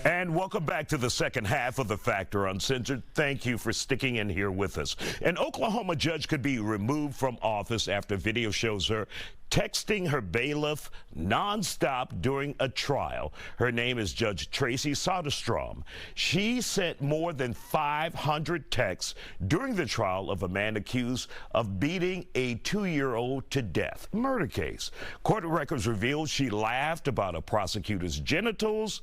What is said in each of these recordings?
And welcome back to the second half of the Factor Uncensored. Thank you for sticking in here with us. An Oklahoma judge could be removed from office after video shows her texting her bailiff nonstop during a trial. Her name is Judge Tracy Soderstrom. She sent more than 500 texts during the trial of a man accused of beating a 2-year-old to death. Murder case. Court records revealed she laughed about a prosecutor's genitals,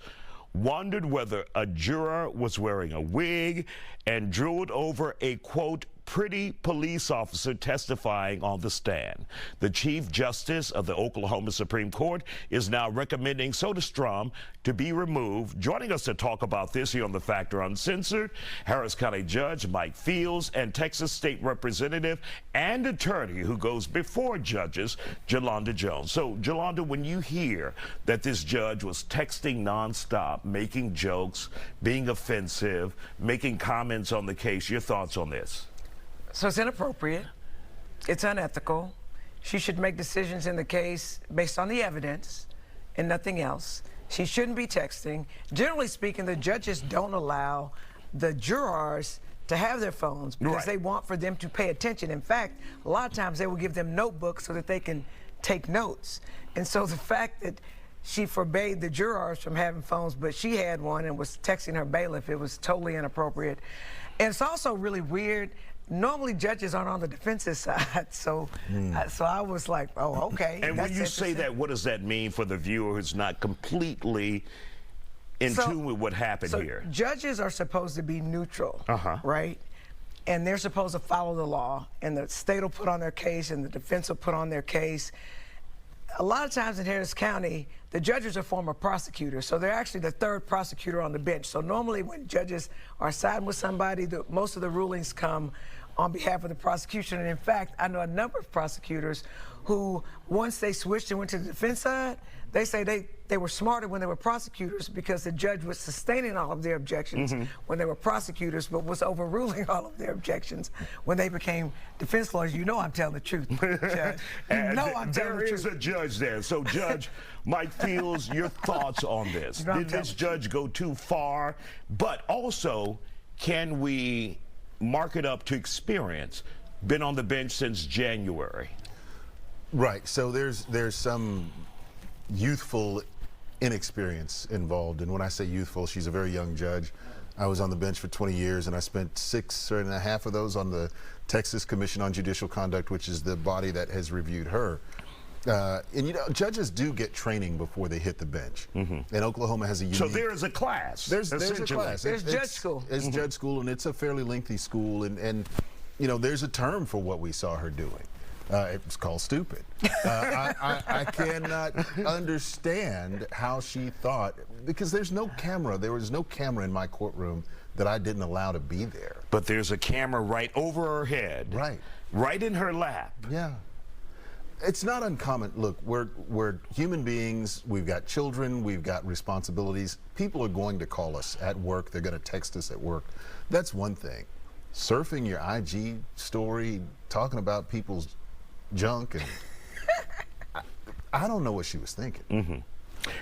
wondered whether a juror was wearing a wig, and drooled over a, quote, pretty police officer testifying on the stand. The Chief Justice of the Oklahoma Supreme Court is now recommending Soderstrom to be removed. Joining us to talk about this here on the Factor Uncensored, Harris County Judge Mike Fields and Texas State Representative and attorney who goes before judges, Jolanda Jones. So, Jolanda, when you hear that this judge was texting nonstop, making jokes, being offensive, making comments on the case, your thoughts on this? So it's inappropriate, it's unethical. She should make decisions in the case based on the evidence and nothing else. She shouldn't be texting. Generally speaking, the judges don't allow the jurors to have their phones because they want for them to pay attention. In fact, a lot of times they will give them notebooks so that they can take notes. And so the fact that she forbade the jurors from having phones, but she had one and was texting her bailiff, it was totally inappropriate. And it's also really weird. Normally judges aren't on the defensive side, so I was like, oh, okay. And when you say that, what does that mean for the viewer who's not completely in tune with what happened here? Judges are supposed to be neutral, right? And they're supposed to follow the law, and the state will put on their case and the defense will put on their case. A lot of times in Harris County, the judges are former prosecutors, so they're actually the third prosecutor on the bench. So normally when judges are siding with somebody, most of the rulings come on behalf of the prosecution. And in fact, I know a number of prosecutors who, once they switched and went to the defense side, they say they were smarter when they were prosecutors because the judge was sustaining all of their objections when they were prosecutors, but was overruling all of their objections when they became defense lawyers. You know I'm telling the truth, Judge. You know I'm telling the truth. There is a judge there. So, Judge Mike Fields, your thoughts on this? Did this judge go too far? But also, can we mark it up to experience? Been on the bench since January. Right. So there's some youthful inexperience involved. And when I say youthful, she's a very young judge. I was on the bench for 20 years, and I spent 6.5 of those on the Texas Commission on Judicial Conduct, which is the body that has reviewed her. And you know, judges do get training before they hit the bench. And Oklahoma has a unique... So there is a class. There's a class. There's judge school. It's judge school, and it's a fairly lengthy school. And you know, there's a term for what we saw her doing. It's called stupid. I cannot understand how she thought, because there's no camera. There was no camera in my courtroom that I didn't allow to be there. But there's a camera right over her head. Right. Right in her lap. Yeah. It's not uncommon. Look, we're human beings. We've got children. We've got responsibilities. People are going to call us at work. They're going to text us at work. That's one thing. Surfing your IG story, talking about people's junk, and I don't know what she was thinking.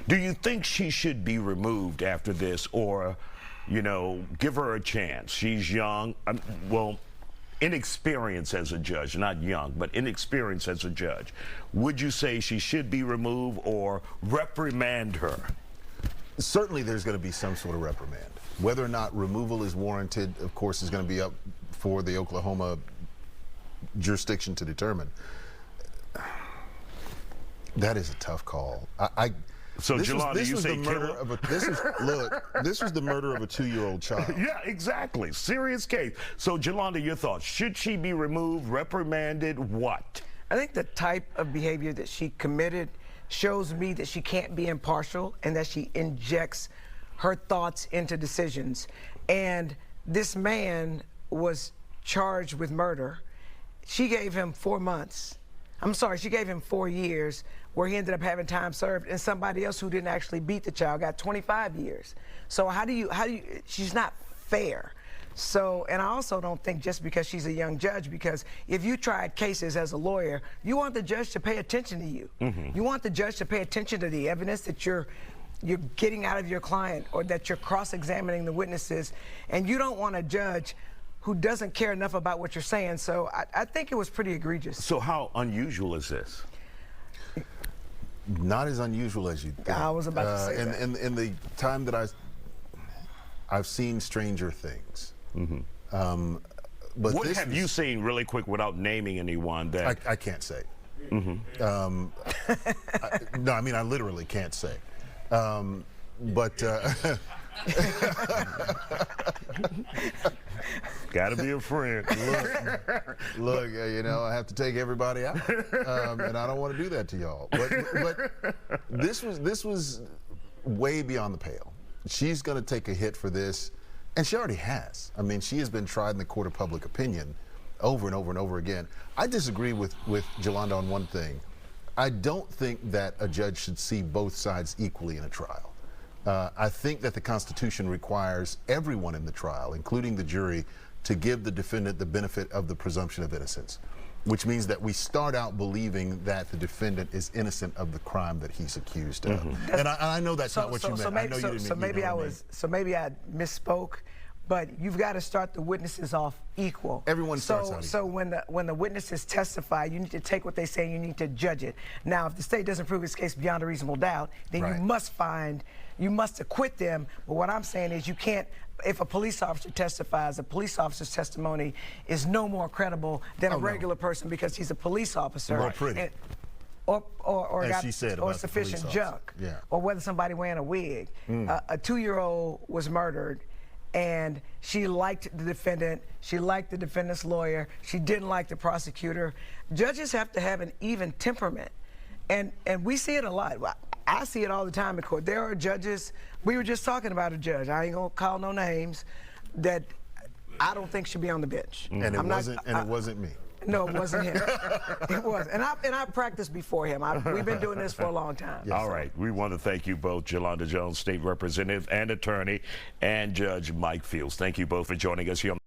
Do you think she should be removed after this, or, you know, give her a chance? She's young. Well, inexperienced as a judge, not young, but inexperienced as a judge. Would you say she should be removed or reprimand her? Certainly there's going to be some sort of reprimand. Whether or not removal is warranted, of course, is going to be up for the Oklahoma jurisdiction to determine. That is a tough call. So, Jolanda, you say kill her? This was the murder of a 2-year-old child. Yeah, exactly. Serious case. So, Jolanda, your thoughts. Should she be removed, reprimanded, what? I think the type of behavior that she committed shows me that she can't be impartial and that she injects her thoughts into decisions. And this man was charged with murder. She gave him 4 months. I'm sorry, she gave him 4 years, where he ended up having time served, and somebody else who didn't actually beat the child got 25 years. So how do you, she's not fair. So, and I also don't think just because she's a young judge, because if you tried cases as a lawyer, you want the judge to pay attention to you. You want the judge to pay attention to the evidence that you're you're getting out of your client, or that you're cross-examining the witnesses, and you don't want a judge who doesn't care enough about what you're saying. So I think it was pretty egregious. So how unusual is this? Not as unusual as you think. I was about to say that. In the time that I've seen stranger things. Mm-hmm. But what have you seen, really quick, without naming anyone? That I can't say. Mm-hmm. No, I mean, I literally can't say. Gotta be a friend. Look, you know, I have to take everybody out, and I don't want to do that to y'all. But this was way beyond the pale. She's going to take a hit for this, and she already has. I mean, she has been tried in the court of public opinion over and over and over again. I disagree with Jolanda on one thing. I don't think that a judge should see both sides equally in a trial. I think that the Constitution requires everyone in the trial, including the jury, to give the defendant the benefit of the presumption of innocence, which means that we start out believing that the defendant is innocent of the crime that he's accused of. Mm-hmm. And I know that's not what you meant. I know you didn't mean, maybe I misspoke. But you've got to start the witnesses off equal. Everyone starts out equal. So when the witnesses testify, you need to take what they say and you need to judge it. Now, if the state doesn't prove its case beyond a reasonable doubt, then you must acquit them. But what I'm saying is, you can't. If a police officer testifies, a police officer's testimony is no more credible than a regular person because he's a police officer. More pretty. And, or as got she said, or about sufficient junk, yeah. Or whether somebody wearing a wig. A 2-year-old was murdered, and she liked the defendant, she liked the defendant's lawyer, she didn't like the prosecutor. Judges have to have an even temperament, and we see it a lot. I see it all the time in court. There are judges, we were just talking about a judge, I ain't gonna call no names, that I don't think should be on the bench. And it wasn't me. No, it wasn't him. It was. And I practiced before him. We've been doing this for a long time. Yes, all right. We want to thank you both, Jolanda Jones, State Representative and Attorney, and Judge Mike Fields. Thank you both for joining us here on